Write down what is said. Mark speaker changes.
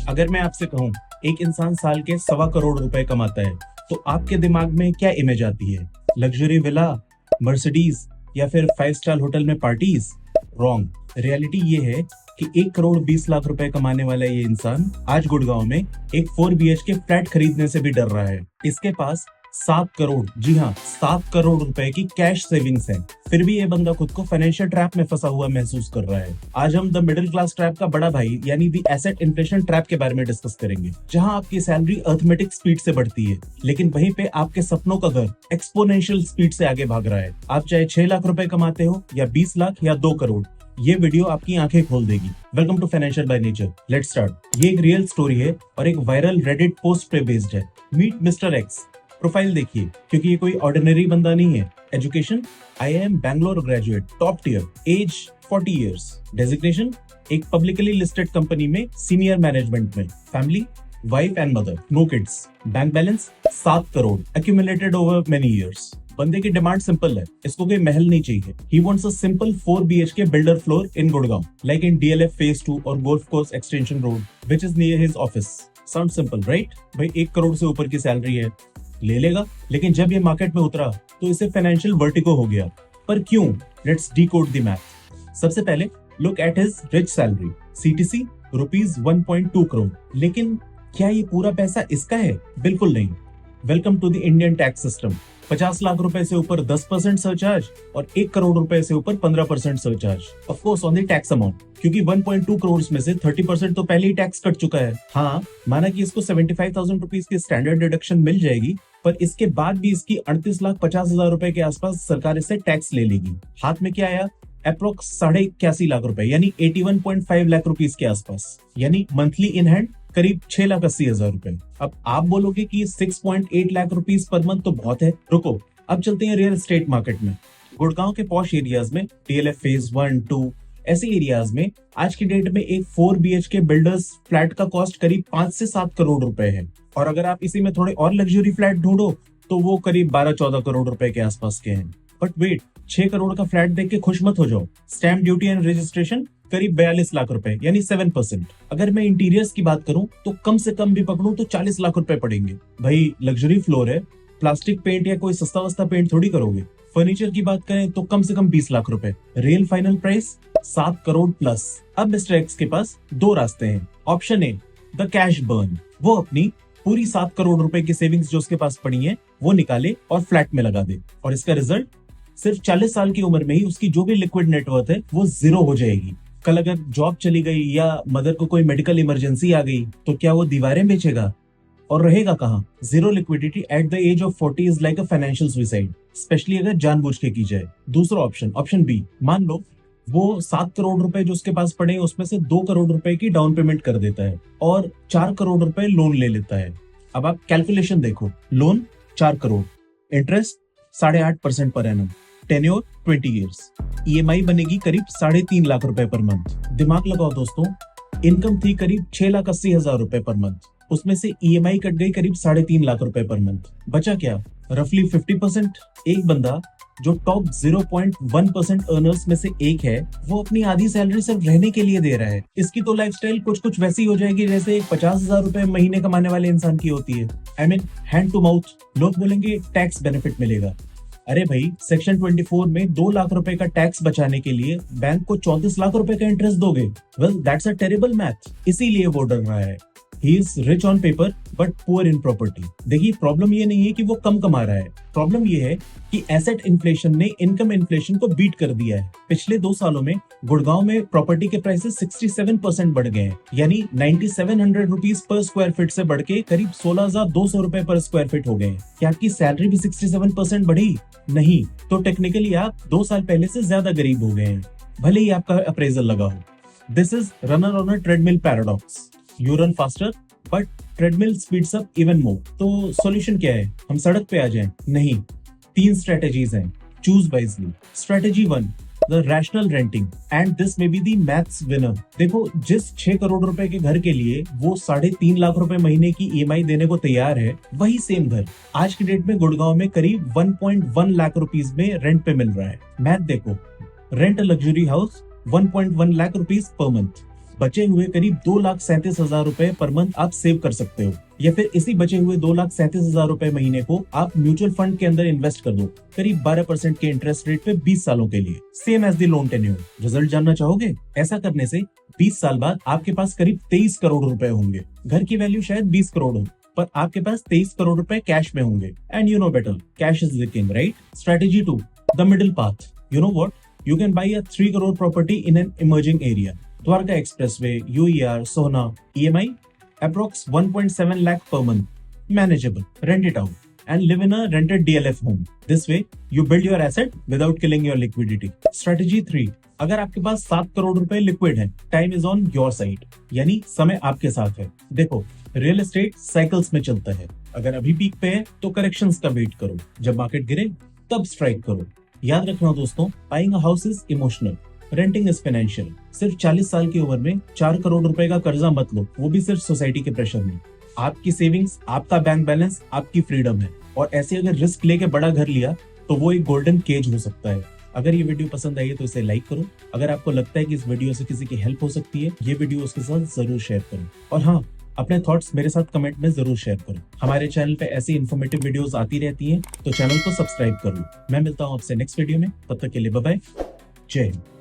Speaker 1: अगर मैं आपसे कहूँ एक इंसान साल के 1.25 करोड़ रुपए कमाता है, तो आपके दिमाग में क्या इमेज आती है? लग्जरी विला, मर्सिडीज या फिर 5 स्टार होटल में पार्टीज? रॉन्ग। रियलिटी ये है कि 1 करोड़ 20 लाख रुपए कमाने वाला ये इंसान आज गुड़गांव में एक 4 BHK फ्लैट खरीदने से भी डर रहा है। इसके पास 7 करोड़, जी हाँ 7 करोड़ रुपए की कैश सेविंग्स है। फिर भी ये बंदा खुद को फाइनेंशियल ट्रैप में फंसा हुआ महसूस कर रहा है। आज हम द मिडिल क्लास ट्रैप का बड़ा भाई यानी द एसेट इन्फ्लेशन ट्रैप के बारे में डिस्कस करेंगे, जहां आपकी सैलरी अर्थमेटिक स्पीड से बढ़ती है, लेकिन वहीं पे आपके सपनों का घर एक्सपोनेंशियल स्पीड से आगे भाग रहा है। आप चाहे 6 लाख रुपए कमाते हो या 20 लाख या 2 करोड़, ये वीडियो आपकी आंखें खोल देगी। Welcome to financial by nature. Let's start. ये एक रियल स्टोरी है और एक वायरल रेडिट पोस्ट पे बेस्ड है। Meet mister X. प्रोफाइल देखिए, क्योंकि ये कोई ऑर्डिनरी बंदा नहीं है। Education IIM Bangalore graduate, top tier. Age 40 years. Designation एक पब्लिकली लिस्टेड कंपनी में सीनियर मैनेजमेंट में। Family wife and mother, no kids. Bank balance 7 crore accumulated over many years. बंदे की डिमांड सिंपल है, इसको कोई महल नहीं चाहिए। He wants a simple 4 BHK builder floor in Gurgaon, like in DLF Phase 2 or Golf Course Extension Road, which is near his office. Sounds simple, right? भाई 1 करोड़ से ऊपर की सैलरी है, ले लेगा। लेकिन जब ये मार्केट में उतरा तो इसे फाइनेंशियल वर्टिगो हो गया। पर क्यों? Let's decode the math. सबसे पहले look at his rich salary. CTC ₹1.2 crore. लेकिन क्या ये पूरा पैसा इसका है? बिल्कुल नहीं। Welcome to the Indian tax system. 50 lakh रुपए से ऊपर 10% सरचार्ज और 1 करोड़ रुपए से ऊपर 15% surcharge. Of course on the tax amount, क्योंकि 1.2 करोड़ में से 30% तो पहले ही टैक्स कट चुका है। हाँ, माना कि इसको 75,000 रुपीज की स्टैंडर्ड डिडक्शन मिल जाएगी, पर इसके बाद भी इसकी 38,50,000 रुपए के आसपास सरकार इससे टैक्स ले लेगी। हाथ में क्या आया? अप्रोक्स 81.5 लाख रुपए, यानी 81.5 लाख रुपीज के आसपास, यानी मंथली इन हैंड करीब 6,80,000 रुपए। अब आप बोलोगे कि 6.8 लाख रुपीज पर मंथ तो बहुत है। रुको, अब चलते हैं रियल एस्टेट मार्केट में। गुड़गांव के पॉश एरियाज में DLF Phase 1, 2 ऐसे एरियाज में आज की डेट में एक 4 BHK बिल्डर्स फ्लैट का कॉस्ट करीब 5 से 7 करोड़ रुपए है। और अगर आप इसी में थोड़े और लग्जरी फ्लैट ढूंढो तो वो करीब 12-14 करोड़ रुपए के आसपास के हैं। बट वेट, 6 करोड़ का फ्लैट देख के खुश मत हो जाओ। स्टैम्प ड्यूटी एंड रजिस्ट्रेशन करीब 42 लाख रुपए, यानी 7%। अगर मैं इंटीरियर्स की बात करूं तो कम से कम भी पकड़ूं तो 40 लाख रुपए पड़ेंगे। भाई लग्जरी फ्लोर है, प्लास्टिक पेंट या कोई सस्ता वस्ता पेंट थोड़ी करोगे। फर्नीचर की बात करें तो कम से कम 20 लाख रुपए। Real final price 7 crore plus. अब मिस्टर एक्स के पास 2 रास्ते हैं। Option A, the cash burn. वो अपनी पूरी 7 करोड़ रुपए की सेविंग्स जो उसके पास पड़ी है वो निकाले और फ्लैट में लगा दे, और इसका रिजल्ट सिर्फ 40 साल की उम्र में ही उसकी जो भी लिक्विड नेटवर्थ है वो 0 हो जाएगी। कल अगर जॉब चली गई या मदर को कोई मेडिकल इमरजेंसी आ गई तो क्या वो दीवारें बेचेगा? और रहेगा कहाँ? 0 liquidity at the age of 40 is like a financial suicide, especially अगर जानबूझ के की जाए। दूसरा ऑप्शन बी, मान लो वो 7 करोड़ रुपए जो उसके पास पड़े उसमें से 2 करोड़ रुपए की डाउन पेमेंट कर देता है और 4 करोड़ रुपए लोन ले लेता है। अब आप कैलकुलेशन देखो, loan 4 crore, interest 8.5% per annum, tenure 20 years, EMI बनेगी करीब 3.5 लाख रुपए पर मंथ। दिमाग लगाओ दोस्तों, इनकम थी करीब 6,80,000 रुपए पर मंथ, उसमें से EMI कट गई करीब 3.5 लाख रुपए पर मंथ। बचा क्या? रफली 50%। एक बंदा जो टॉप 0.1% अर्नर्स में से एक है, वो अपनी आधी सैलरी सिर्फ रहने के लिए दे रहा है। इसकी तो लाइफस्टाइल कुछ वैसी हो जाएगी जैसे एक 50,000 रुपए महीने कमाने वाले इंसान की होती है। I mean, hand to mouth. लोग बोलेंगे टैक्स बेनिफिट मिलेगा। अरे भाई, सेक्शन 24 में 2 लाख रुपए का टैक्स बचाने के लिए बैंक को 34 लाख रुपए का इंटरेस्ट दोगे? Well, that's a terrible math. इसीलिए वो डर रहा है। He is rich on paper but poor in property। देखिए, प्रॉब्लम ये नहीं है कि वो कम कमा रहा है, प्रॉब्लम ये है कि एसेट इन्फ्लेशन ने इनकम इन्फ्लेशन को बीट कर दिया है। पिछले 2 सालों में गुड़गांव में प्रॉपर्टी के प्राइसेस 67% बढ़ गए हैं, यानी 9700 रुपीज पर स्क्वायर फीट से बढ़ के करीब 16,200 रुपए पर स्क्वायर फीट हो गए हैं। क्या आपकी सैलरी भी 67% बढ़ी? नहीं, तो टेक्निकली आप 2 साल पहले से ज्यादा गरीब हो गए हैं, भले ही आपका अप्रेजल लगा हो। This is runner on a treadmill paradox. You run faster, but treadmill speeds up even more। तो सॉल्यूशन क्या है? हम सड़क पे आ जाएं? नहीं, 3 स्ट्रेटेजीज हैं। Choose wisely. Strategy 1, the rational renting, and this may be the maths winner. देखो, जिस 6 करोड़ रुपए के घर के लिए वो 3.5 लाख रुपए महीने की EMI देने को तैयार है, वही सेम घर आज की डेट में गुड़गांव में करीब 1.1 लाख रुपीज में रेंट पे मिल रहा है। मैथ देखो, rent a luxury house 1.1 lakh rupees per month. बचे हुए करीब 2,37,000 रुपए पर मंथ आप सेव कर सकते हो, या फिर इसी बचे हुए 2,37,000 रुपए महीने को आप म्यूचुअल फंड के अंदर इन्वेस्ट कर दो करीब 12% के इंटरेस्ट रेट पे 20 सालों के लिए, same as the loan tenure. Result जानना चाहोगे? ऐसा करने से 20 साल बाद आपके पास करीब 23 करोड़ रुपए होंगे। घर की वैल्यू शायद 20 करोड़ हो, पर आपके पास 23 करोड़ रुपए कैश में होंगे। And you know better, cash is the king, right? Strategy 2, the middle path. You know what? You can buy a 3 crore property in an emerging area. Dwarka Expressway, UER, Sohna, EMI, approx 1.7 lakh per month. Manageable. Rent it out and live in a rented DLF home. This way, you build your asset without killing your liquidity. Strategy 3. अगर आपके पास 7 करोड़ रुपए liquid है, time is on your side, यानी समय आपके साथ है। देखो, रियल एस्टेट साइकिल्स में चलता है। अगर अभी पीक पे है तो करेक्शंस का वेट करो, जब मार्केट गिरे तब स्ट्राइक करो। याद रखना दोस्तों, buying a house is emotional, renting is financial. सिर्फ 40 साल की उम्र में 4 करोड़ रुपए का कर्जा मत लो, वो भी सिर्फ सोसाइटी के प्रेशर में। आपकी सेविंग्स, आपका बैंक बैलेंस, आपकी फ्रीडम है। और ऐसे अगर रिस्क लेके बड़ा घर लिया तो वो एक गोल्डन केज हो सकता है। अगर ये वीडियो पसंद आई है तो इसे लाइक करो। अगर आपको लगता है कि इस वीडियो से किसी की हेल्प हो सकती है, ये वीडियो उसके साथ जरूर शेयर करो। और हाँ, अपने थॉट्स मेरे साथ कमेंट में जरूर शेयर करो। हमारे चैनल पे ऐसी इन्फॉर्मेटिव वीडियोस आती रहती हैं, तो चैनल को सब्सक्राइब कर लो। मैं मिलता हूँ आपसे नेक्स्ट वीडियो में, तब तक के लिए बाय बाय, जय हिंद।